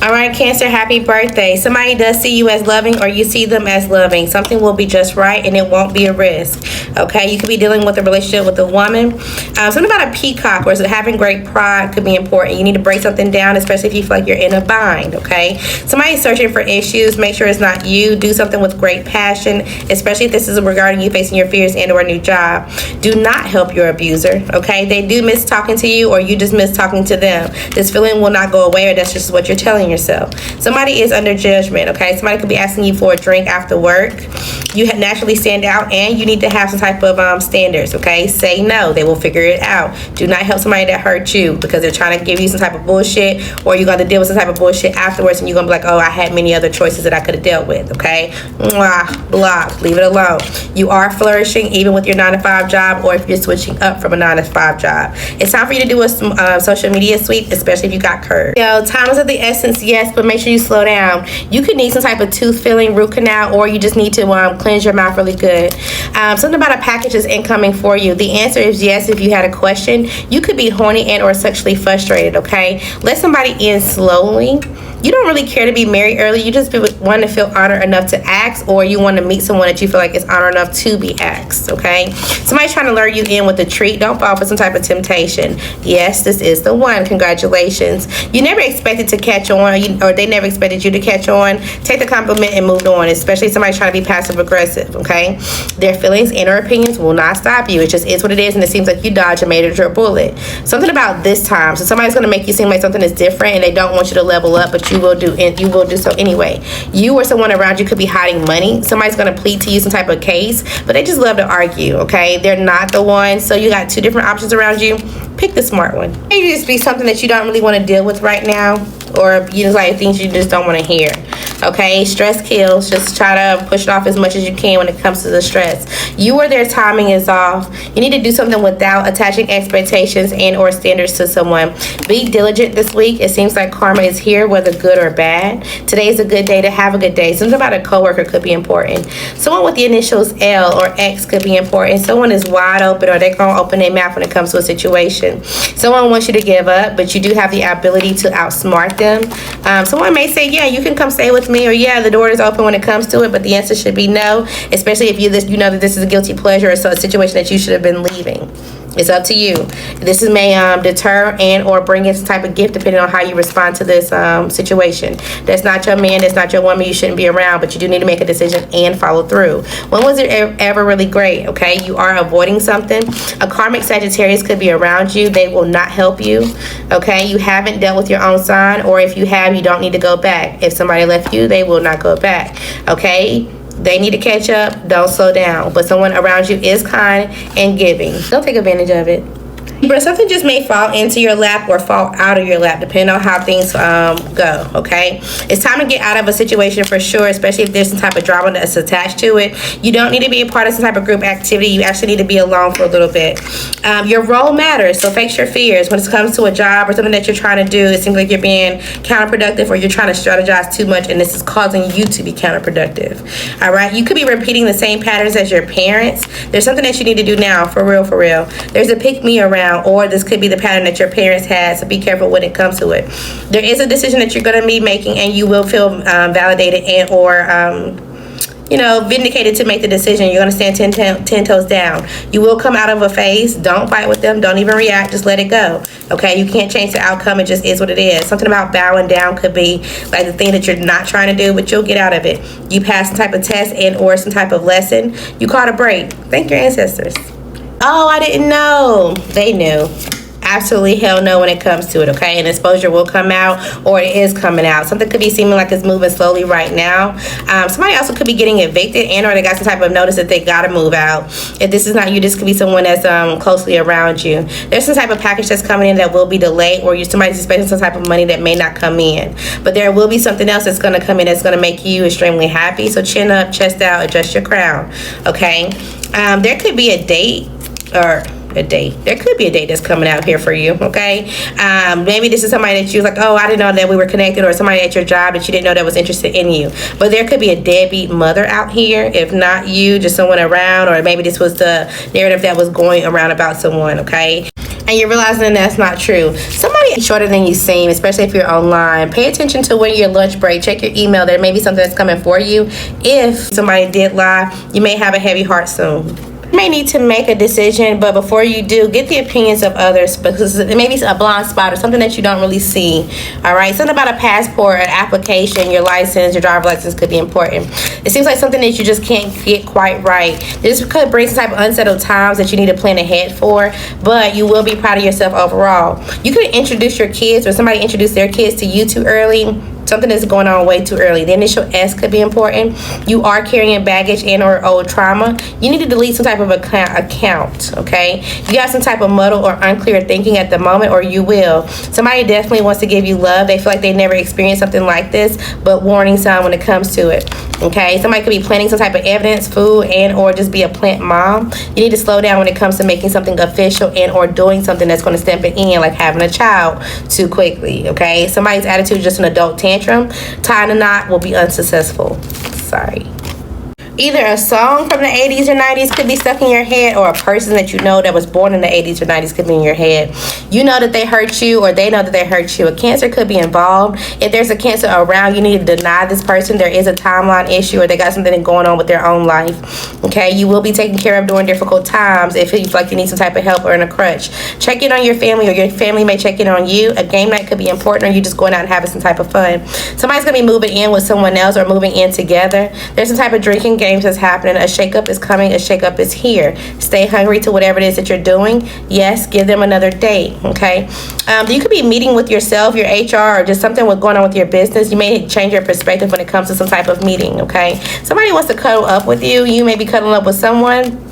All right, Cancer, happy birthday. Somebody does see you as loving or you see them as loving. Something will be just right and it won't be a risk. Okay, you could be dealing with a relationship with a woman. Something about a peacock or having great pride could be important. You need to break something down, especially if you feel like you're in a bind. Okay, somebody's searching for issues. Make sure it's not you. Do something with great passion, especially if this is regarding you facing your fears and or a new job. Do not help your abuser. Okay, they do miss talking to you or you just miss talking to them. This feeling will not go away, or that's just what you're telling yourself. Somebody is under judgment. Okay, somebody could be asking you for a drink after work. You naturally stand out and you need to have some type of standards. Okay, say no. They will figure it out. Do not help somebody that hurt you because they're trying to give you some type of bullshit, or you're going to deal with some type of bullshit afterwards and you're going to be like, oh, I had many other choices that I could have dealt with. Okay, block, leave it alone. You are flourishing even with your 9-to-5 job, or if you're switching up from a 9-to-5 job. It's time for you to do a social media sweep, especially if you got curves. Time is of the essence, yes, but make sure you slow down. You could need some type of tooth filling, root canal, or you just need to cleanse your mouth really good. Something about a package is incoming for you. The answer is yes if you had a question. You could be horny and or sexually frustrated. Okay, let somebody in slowly. You don't really care to be married early. You just want to feel honored enough to ask, or you want to meet someone that you feel like is honored enough to be asked. Okay, somebody's trying to lure you in with a treat. Don't fall for some type of temptation. Yes, this is the one. Congratulations. You never expected to catch on, or they never expected you to catch on. Take the compliment and move on, especially somebody trying to be passive aggressive. Okay, their feelings and or opinions will not stop you. It just is what it is, and it seems like you dodged a major bullet. Something about this time. So somebody's going to make you seem like something is different, and they don't want you to level up, but you will do so anyway. You or someone around you could be hiding money. Somebody's going to plead to you some type of case, but they just love to argue. Okay, they're not the one. So you got two different options around you. Pick the smart one. Maybe just be something that you don't really want to deal with right now, or you just like things you just don't want to hear. Okay, stress kills. Just try to push it off as much as you can when it comes to the stress. You or their timing is off. You need to do something without attaching expectations and or standards to someone. Be diligent this week. It seems like karma is here, whether good or bad. Today is a good day to have a good day. Something about a coworker could be important. Someone with the initials L or X could be important. Someone is wide open, or they're going to open their mouth when it comes to a situation. Someone wants you to give up, but you do have the ability to outsmart them. Someone may say, yeah, you can come stay with me, or yeah, the door is open when it comes to it, but the answer should be no, especially if you know that this is a guilty pleasure, or so a situation that you should have been leaving. It's up to you. This may deter and or bring in some type of gift depending on how you respond to this situation. That's not your man, that's not your woman, you shouldn't be around, but you do need to make a decision and follow through. When was it ever really great? Okay, you are avoiding something. A karmic Sagittarius could be around you. They will not help you. Okay, you haven't dealt with your own sign, or if you have, you don't need to go back. If somebody left you, they will not go back. Okay, they need to catch up. Don't slow down. But someone around you is kind and giving. Don't take advantage of it. But something just may fall into your lap or fall out of your lap, depending on how things go. Okay, it's time to get out of a situation for sure, especially if there's some type of drama that's attached to it. You don't need to be a part of some type of group activity. You actually need to be alone for a little bit. Your role matters, so face your fears. When it comes to a job or something that you're trying to do, it seems like you're being counterproductive, or you're trying to strategize too much, and this is causing you to be counterproductive. All right, you could be repeating the same patterns as your parents. There's something that you need to do now, for real, for real. There's a pick me around, or this could be the pattern that your parents had, so be careful when it comes to it. There is a decision that you're going to be making, and you will feel validated and or vindicated to make the decision. You're going to stand 10 toes down. You will come out of a phase. Don't fight with them. Don't even react. Just let it go. Okay, you can't change the outcome. It just is what it is. Something about bowing down could be like the thing that you're not trying to do, but you'll get out of it. You pass some type of test and or some type of lesson. You caught a break. Thank your ancestors. Oh, I didn't know. They knew. Absolutely hell no when it comes to it. Okay, and exposure will come out, or it is coming out. Something could be seeming like it's moving slowly right now. Somebody also could be getting evicted, and or they got some type of notice that they gotta move out. If this is not you, this could be someone that's closely around you. There's some type of package that's coming in that will be delayed, or somebody's expecting some type of money that may not come in, but there will be something else that's going to come in that's going to make you extremely happy. So chin up, chest out, adjust your crown. Okay, there could be a date, or a date. There could be a date that's coming out here for you. Okay, maybe this is somebody that you was like, oh, I didn't know that we were connected, or somebody at your job that you didn't know that was interested in you. But there could be a deadbeat mother out here. If not you, just someone around, or maybe this was the narrative that was going around about someone. Okay, and you're realizing that's not true. Somebody is shorter than you seem, especially if you're online. Pay attention to when your lunch break. Check your email. There may be something that's coming for you. If somebody did lie, you may have a heavy heart soon. You may need to make a decision, but before you do, get the opinions of others, because it may be a blind spot or something that you don't really see. All right, something about a passport, an application, your license, your driver's license could be important. It seems like something that you just can't get quite right. This could bring some type of unsettled times that you need to plan ahead for, but you will be proud of yourself overall. You could introduce your kids, or somebody introduce their kids to you too early. Something is going on way too early. The initial S could be important. You are carrying baggage and or old trauma. You need to delete some type of account, okay? You have some type of muddled or unclear thinking at the moment, or you will. Somebody definitely wants to give you love. They feel like they never experienced something like this, but warning sign when it comes to it, okay? Somebody could be planning some type of evidence, food, and or just be a plant mom. You need to slow down when it comes to making something official and or doing something that's going to step it in, like having a child too quickly, okay? Somebody's attitude is just an adult tantrum. Tying a knot will be unsuccessful. Sorry. Either a song from the 80s or 90s could be stuck in your head, or a person that you know that was born in the 80s or 90s could be in your head. You know that they hurt you, or they know that they hurt you. A cancer could be involved. If there's a cancer around, you need to deny this person. There is a timeline issue, or they got something going on with their own life. Okay, you will be taken care of during difficult times if you feel like you need some type of help or in a crutch. Check in on your family, or your family may check in on you. A game night could be important, or you just going out and having some type of fun. Somebody's going to be moving in with someone else, or moving in together. There's some type of drinking games that's happening. A shakeup is coming. A shakeup is here. Stay hungry to whatever it is that you're doing. Yes, give them another date. Okay. You could be meeting with yourself, your HR, or just something with going on with your business. You may change your perspective when it comes to some type of meeting. Okay. Somebody wants to cuddle up with you. You may be cuddling up with someone.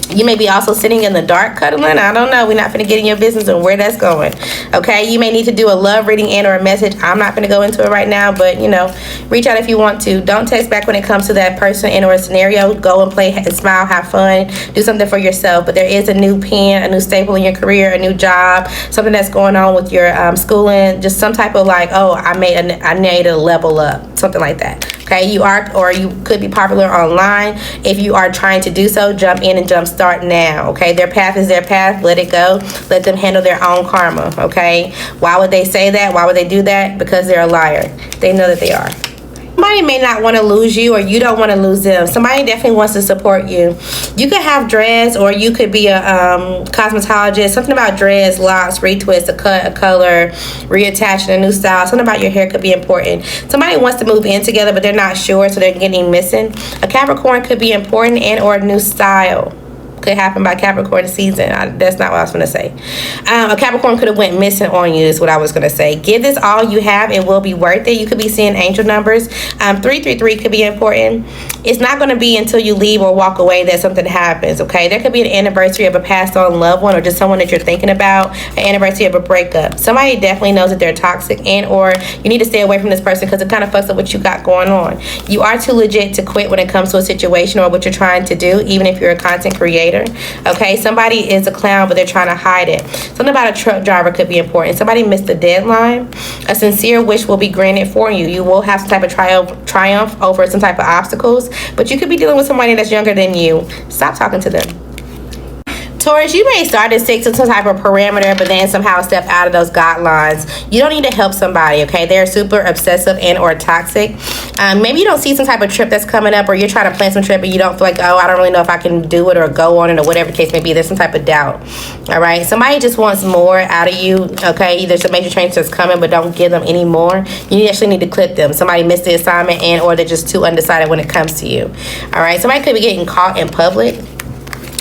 You may be also sitting in the dark cuddling. I don't know. We're not going to get in your business and where that's going. Okay. You may need to do a love reading and or a message. I'm not going to go into it right now, but you know, reach out if you want to. Don't text back when it comes to that person and or a scenario. Go and play and smile, have fun, do something for yourself. But there is a new pen, a new staple in your career, a new job, something that's going on with your schooling, just some type of like, oh, I need to level up, something like that. Okay, you are, or you could be popular online. If you are trying to do so, jump in and jump start now. Okay, their path is their path. Let it go. Let them handle their own karma. Okay, why would they say that? Why would they do that? Because they're a liar. They know that they are. Somebody may not want to lose you, or you don't want to lose them. Somebody definitely wants to support you. You could have dreads, or you could be a cosmetologist. Something about dreads, locks, retwist, a cut, a color, reattaching, a new style. Something about your hair could be important. Somebody wants to move in together, but they're not sure, so they're getting missing. A Capricorn could be important, and or a new style. Could happen by Capricorn season. That's not what I was going to say. A Capricorn could have went missing on you is what I was going to say. Give this all you have. It will be worth it. You could be seeing angel numbers. 333 could be important. It's not going to be until you leave or walk away that something happens, okay? There could be an anniversary of a passed on loved one, or just someone that you're thinking about, an anniversary of a breakup. Somebody definitely knows that they're toxic, and or you need to stay away from this person because it kind of fucks up what you got going on. You are too legit to quit when it comes to a situation or what you're trying to do, even if you're a content creator. Okay, somebody is a clown, but they're trying to hide it. Something about a truck driver could be important. Somebody missed the deadline. A sincere wish will be granted for you. You will have some type of triumph over some type of obstacles, but you could be dealing with somebody that's younger than you. Stop talking to them. Taurus, you may start to stick to some type of parameter, but then somehow step out of those guidelines. You don't need to help somebody, okay? They're super obsessive and or toxic. Maybe you don't see some type of trip that's coming up, or you're trying to plan some trip and you don't feel like, oh, I don't really know if I can do it or go on it, or whatever the case may be. There's some type of doubt, all right? Somebody just wants more out of you, okay? There's a major change that's coming, but don't give them any more. You actually need to clip them. Somebody missed the assignment, and or they're just too undecided when it comes to you, all right? Somebody could be getting caught in public.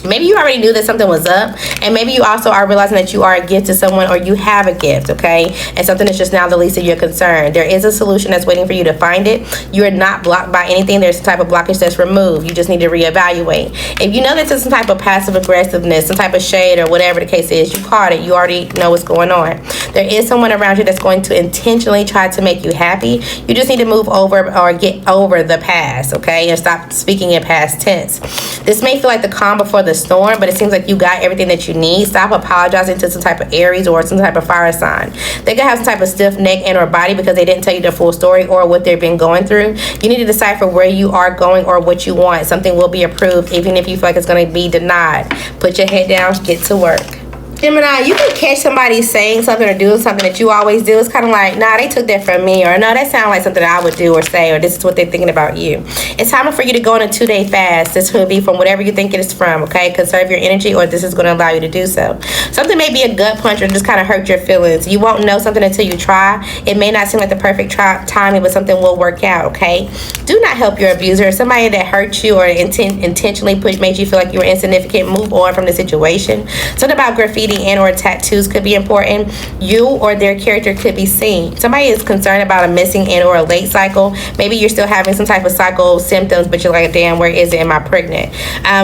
Maybe you already knew that something was up, and maybe you also are realizing that you are a gift to someone, or you have a gift, okay? And something is just now the least of your concern. There is a solution that's waiting for you to find it. You are not blocked by anything. There's some type of blockage that's removed. You just need to reevaluate. If you know that there's some type of passive aggressiveness, some type of shade, or whatever the case is, you caught it. You already know what's going on. There is someone around you that's going to intentionally try to make you happy. You just need to move over or get over the past, okay? And stop speaking in past tense. This may feel like the calm before the storm, but it seems like you got everything that you need. Stop apologizing to some type of Aries or some type of fire sign. They could have some type of stiff neck and or body because they didn't tell you the full story or what they've been going through. You need to decipher where you are going or what you want. Something will be approved even if you feel like it's going to be denied. Put your head down, get to work. Gemini, you can catch somebody saying something or doing something that you always do. It's kind of like, nah, they took that from me, or no, that sounds like something I would do or say, or this is what they're thinking about you. It's time for you to go on a 2-day fast. This will be from whatever you think it is from, okay? Conserve your energy, or this is going to allow you to do so. Something may be a gut punch or just kind of hurt your feelings. You won't know something until you try. It may not seem like the perfect timing, but something will work out, okay? Do not help your abuser. Somebody that hurt you or intentionally made you feel like you were insignificant. Move on from the situation. Something about graffiti and or tattoos could be important. You or their character could be seen. Somebody is concerned about a missing and or a late cycle. Maybe you're still having some type of cycle symptoms, but you're like, damn, where is it? Am I pregnant?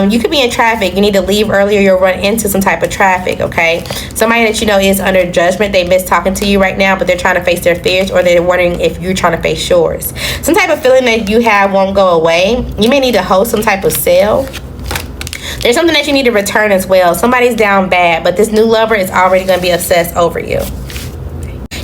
You could be in traffic. You need to leave early, or you'll run into some type of traffic, okay? Somebody that you know is under judgment. They miss talking to you right now, but they're trying to face their fears, or they're wondering if you're trying to face yours. Some type of feeling that you have won't go away. You may need to host some type of sale. There's something that you need to return as well. Somebody's down bad, but this new lover is already going to be obsessed over you.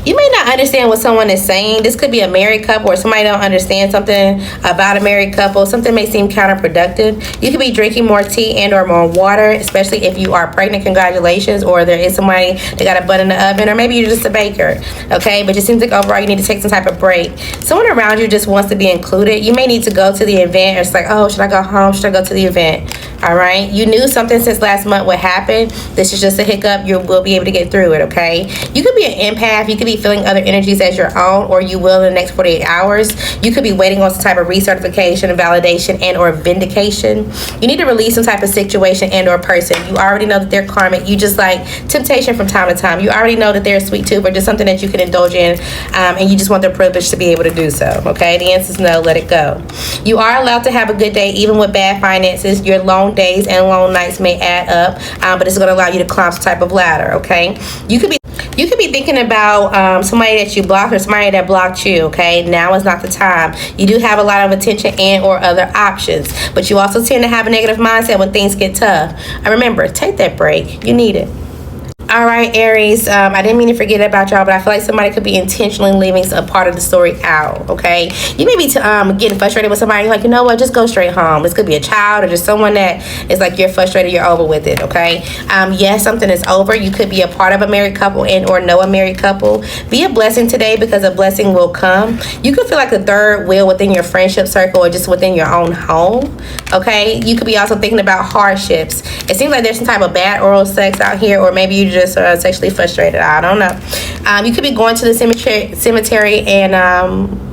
You may not understand what someone is saying. This could be a married couple, or somebody don't understand something about a married couple. Something may seem counterproductive. You could be drinking more tea and or more water, especially if you are pregnant. Congratulations. Or there is somebody that got a butt in the oven, or maybe you're just a baker, okay? But it seems like overall you need to take some type of break. Someone around you just wants to be included. You may need to go to the event. It's like, oh, should I go home? Should I go to the event? All right? You knew something since last month would happen. This is just a hiccup. You will be able to get through it, okay? You could be an empath. You could be feeling other energies as your own, or you will in the next 48 hours. You could be waiting on some type of recertification, validation, and or vindication. You need to release some type of situation and or person. You already know that they're karmic. You just like temptation from time to time. You already know that they're a sweet tooth, or just something that you can indulge in, and you just want the privilege to be able to do so, okay? The answer is no. Let it go. You are allowed to have a good day even with bad finances. Your long days and long nights may add up, but it's going to allow you to climb some type of ladder, okay? You could be thinking about somebody that you blocked, or somebody that blocked you, okay? Now is not the time. You do have a lot of attention and or other options, but you also tend to have a negative mindset when things get tough. And remember, take that break. You need it. All right, Aries, I didn't mean to forget about y'all, but I feel like somebody could be intentionally leaving a part of the story out, okay? You may be getting frustrated with somebody. You're like, you know what, just go straight home. This could be a child, or just someone that is like, you're frustrated, you're over with it, okay? Yes, something is over. You could be a part of a married couple and or know a married couple. Be a blessing today, because a blessing will come. You could feel like the third wheel within your friendship circle, or just within your own home, okay? You could be also thinking about hardships. It seems like there's some type of bad oral sex out here, or maybe you just sexually frustrated. I don't know. You could be going to the cemetery and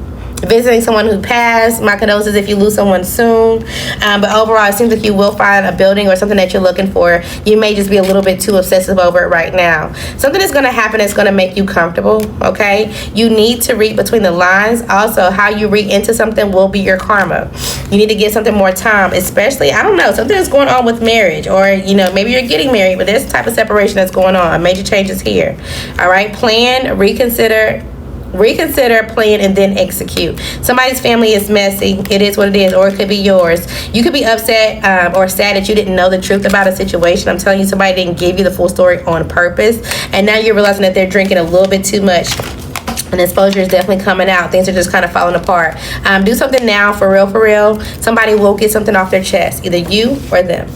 visiting someone who passed. My condolences if you lose someone soon. But overall, it seems like you will find a building or something that you're looking for. You may just be a little bit too obsessive over it right now. Something is going to happen that's going to make you comfortable, okay? You need to read between the lines. Also, how you read into something will be your karma. You need to give something more time, especially, I don't know, something is going on with marriage, or, you know, maybe you're getting married, but there's a type of separation that's going on. Major changes here. All right? Plan, reconsider, plan, and then execute. Somebody's family is messy. It is what it is, or it could be yours. You could be upset or sad that you didn't know the truth about a situation. I'm telling you, somebody didn't give you the full story on purpose, and now you're realizing that they're drinking a little bit too much. And exposure is definitely coming out. Things are just kind of falling apart. Do something now, for real, for real. Somebody will get something off their chest, either you or them.